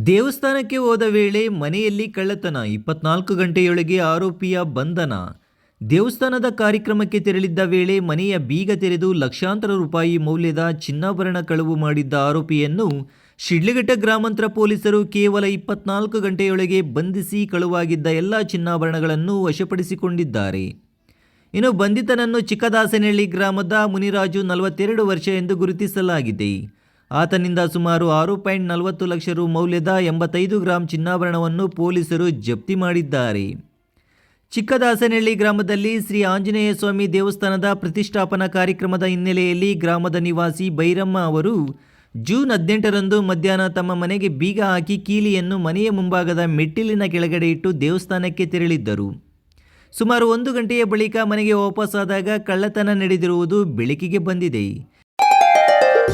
ದೇವಸ್ಥಾನಕ್ಕೆ ಹೋದ ವೇಳೆ ಮನೆಯಲ್ಲಿ ಕಳ್ಳತನ, 24 ಗಂಟೆಯೊಳಗೆ ಆರೋಪಿಯ ಬಂಧನ. ದೇವಸ್ಥಾನದ ಕಾರ್ಯಕ್ರಮಕ್ಕೆ ತೆರಳಿದ್ದ ವೇಳೆ ಮನೆಯ ಬೀಗ ತೆರೆದು ಲಕ್ಷಾಂತರ ರೂಪಾಯಿ ಮೌಲ್ಯದ ಚಿನ್ನಾಭರಣ ಕಳವು ಮಾಡಿದ್ದ ಆರೋಪಿಯನ್ನು ಶಿಡ್ಲಘಟ್ಟ ಗ್ರಾಮಾಂತರ ಪೊಲೀಸರು ಕೇವಲ 24 ಗಂಟೆಯೊಳಗೆ ಬಂಧಿಸಿ ಕಳುವಾಗಿದ್ದ ಎಲ್ಲ ಚಿನ್ನಾಭರಣಗಳನ್ನು ವಶಪಡಿಸಿಕೊಂಡಿದ್ದಾರೆ. ಇನ್ನು ಬಂಧಿತನನ್ನು ಚಿಕ್ಕದಾಸನಹಳ್ಳಿ ಗ್ರಾಮದ ಮುನಿರಾಜು 42 ವರ್ಷ ಎಂದು ಗುರುತಿಸಲಾಗಿದೆ. ಆತನಿಂದ ಸುಮಾರು 6.40 ಲಕ್ಷ ರು ಮೌಲ್ಯದ 85 ಗ್ರಾಂ ಚಿನ್ನಾಭರಣವನ್ನು ಪೊಲೀಸರು ಜಪ್ತಿ ಮಾಡಿದ್ದಾರೆ. ಚಿಕ್ಕದಾಸನಹಳ್ಳಿ ಗ್ರಾಮದಲ್ಲಿ ಶ್ರೀ ಆಂಜನೇಯ ಸ್ವಾಮಿ ದೇವಸ್ಥಾನದ ಪ್ರತಿಷ್ಠಾಪನಾ ಕಾರ್ಯಕ್ರಮದ ಹಿನ್ನೆಲೆಯಲ್ಲಿ ಗ್ರಾಮದ ನಿವಾಸಿ ಬೈರಮ್ಮ ಅವರು ಜೂನ್ 18ರಂದು ಮಧ್ಯಾಹ್ನ ತಮ್ಮ ಮನೆಗೆ ಬೀಗ ಹಾಕಿ ಕೀಲಿಯನ್ನು ಮನೆಯ ಮುಂಭಾಗದ ಮೆಟ್ಟಿಲಿನ ಕೆಳಗಡೆ ಇಟ್ಟು ದೇವಸ್ಥಾನಕ್ಕೆ ತೆರಳಿದ್ದರು. ಸುಮಾರು 1 ಗಂಟೆಯ ಬಳಿಕ ಮನೆಗೆ ವಾಪಸ್ಸಾದಾಗ ಕಳ್ಳತನ ನಡೆದಿರುವುದು ಬೆಳಕಿಗೆ ಬಂದಿದೆ.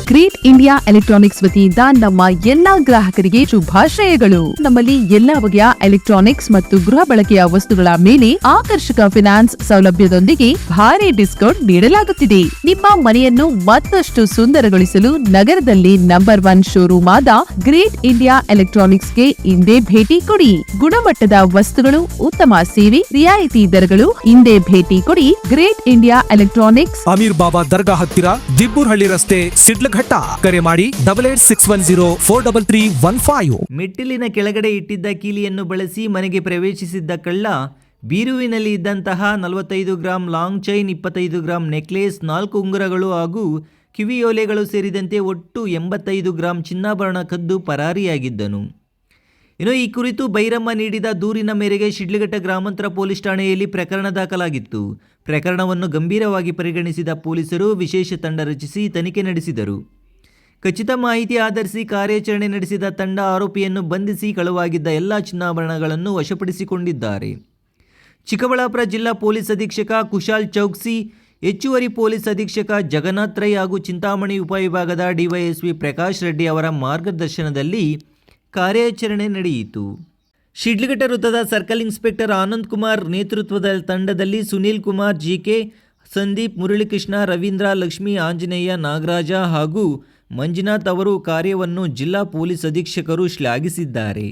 ಗ್ರೇಟ್ ಇಂಡಿಯಾ ಎಲೆಕ್ಟ್ರಾನಿಕ್ಸ್ ವತಿಯಿಂದ ನಮ್ಮ ಎಲ್ಲಾ ಗ್ರಾಹಕರಿಗೆ ಶುಭಾಶಯಗಳು. ನಮ್ಮಲ್ಲಿ ಎಲ್ಲಾ ಬಗೆಯ ಎಲೆಕ್ಟ್ರಾನಿಕ್ಸ್ ಮತ್ತು ಗೃಹ ಬಳಕೆಯ ವಸ್ತುಗಳ ಮೇಲೆ ಆಕರ್ಷಕ ಫಿನಾನ್ಸ್ ಸೌಲಭ್ಯದೊಂದಿಗೆ ಭಾರಿ ಡಿಸ್ಕೌಂಟ್ ನೀಡಲಾಗುತ್ತಿದೆ. ನಿಮ್ಮ ಮನೆಯನ್ನು ಮತ್ತಷ್ಟು ಸುಂದರಗೊಳಿಸಲು ನಗರದಲ್ಲಿ ನಂಬರ್ 1 ಶೋರೂಮ್ ಆದ ಗ್ರೇಟ್ ಇಂಡಿಯಾ ಎಲೆಕ್ಟ್ರಾನಿಕ್ಸ್ಗೆ ಇಂದೇ ಭೇಟಿ ಕೊಡಿ. ಗುಣಮಟ್ಟದ ವಸ್ತುಗಳು, ಉತ್ತಮ ಸೇವೆ, ರಿಯಾಯಿತಿ ದರಗಳು. ಇಂದೇ ಭೇಟಿ ಕೊಡಿ. ಗ್ರೇಟ್ ಇಂಡಿಯಾ ಎಲೆಕ್ಟ್ರಾನಿಕ್ಸ್, ಅಮೀರ್ ಬಾಬಾ ದರ್ಗಾ ಹತ್ತಿರ, ದಿಬ್ಬೂರ್ಹಳ್ಳಿ ರಸ್ತೆ, ಶಿಡ್ಲಘಟ್ಟ. ಕರೆ ಮಾಡಿ 8861043315. ಮೆಟ್ಟಿಲಿನ ಕೆಳಗಡೆ ಇಟ್ಟಿದ್ದ ಕೀಲಿಯನ್ನು ಬಳಸಿ ಮನೆಗೆ ಪ್ರವೇಶಿಸಿದ್ದ ಕಳ್ಳ ಬೀರುವಿನಲ್ಲಿ ಇದ್ದಂತಹ 45 gram long chain, 25 gram necklace, 4 ಉಂಗುರಗಳು ಹಾಗೂ ಕಿವಿಯೋಲೆಗಳು ಸೇರಿದಂತೆ ಒಟ್ಟು 85 ಗ್ರಾಂ ಚಿನ್ನಾಭರಣ ಕದ್ದು ಪರಾರಿಯಾಗಿದ್ದನು. ಇನ್ನು ಈ ಕುರಿತು ಬೈರಮ್ಮ ನೀಡಿದ ದೂರಿನ ಮೇರೆಗೆ ಶಿಡ್ಲಘಟ್ಟ ಗ್ರಾಮಾಂತರ ಪೊಲೀಸ್ ಠಾಣೆಯಲ್ಲಿ ಪ್ರಕರಣ ದಾಖಲಾಗಿತ್ತು. ಪ್ರಕರಣವನ್ನು ಗಂಭೀರವಾಗಿ ಪರಿಗಣಿಸಿದ ಪೊಲೀಸರು ವಿಶೇಷ ತಂಡ ರಚಿಸಿ ತನಿಖೆ ನಡೆಸಿದರು. ಖಚಿತ ಮಾಹಿತಿ ಆಧರಿಸಿ ಕಾರ್ಯಾಚರಣೆ ನಡೆಸಿದ ತಂಡ ಆರೋಪಿಯನ್ನು ಬಂಧಿಸಿ ಕಳುವಾಗಿದ್ದ ಎಲ್ಲ ಚಿನ್ನಾಭರಣಗಳನ್ನು ವಶಪಡಿಸಿಕೊಂಡಿದ್ದಾರೆ. ಚಿಕ್ಕಬಳ್ಳಾಪುರ ಜಿಲ್ಲಾ ಪೊಲೀಸ್ ಅಧೀಕ್ಷಕ ಕುಶಾಲ್ ಚೌಕ್ಸಿ, ಹೆಚ್ಚುವರಿ ಪೊಲೀಸ್ ಅಧೀಕ್ಷಕ ಜಗನ್ನಾಥ್ ರೈ ಹಾಗೂ ಚಿಂತಾಮಣಿ ಉಪವಿಭಾಗದ ಡಿವೈಎಸ್ಪಿ ಪ್ರಕಾಶ್ ರೆಡ್ಡಿ ಅವರ ಮಾರ್ಗದರ್ಶನದಲ್ಲಿ ಕಾರ್ಯಾಚರಣೆ ನಡೆಯಿತು. ಶಿಡ್ಲಘಟ್ಟ ವೃತ್ತದ ಸರ್ಕಲ್ ಇನ್ಸ್ಪೆಕ್ಟರ್ ಆನಂದ್ ಕುಮಾರ್ ನೇತೃತ್ವದ ತಂಡದಲ್ಲಿ ಸುನೀಲ್ ಕುಮಾರ್, ಜಿಕೆ, ಸಂದೀಪ್, ಮುರಳಿಕೃಷ್ಣ, ರವೀಂದ್ರ, ಲಕ್ಷ್ಮಿ, ಆಂಜನೇಯ, ನಾಗರಾಜ ಹಾಗೂ ಮಂಜುನಾಥ್ ಅವರು ಕಾರ್ಯವನ್ನು ಜಿಲ್ಲಾ ಪೊಲೀಸ್ ಅಧೀಕ್ಷಕರು ಶ್ಲಾಘಿಸಿದ್ದಾರೆ.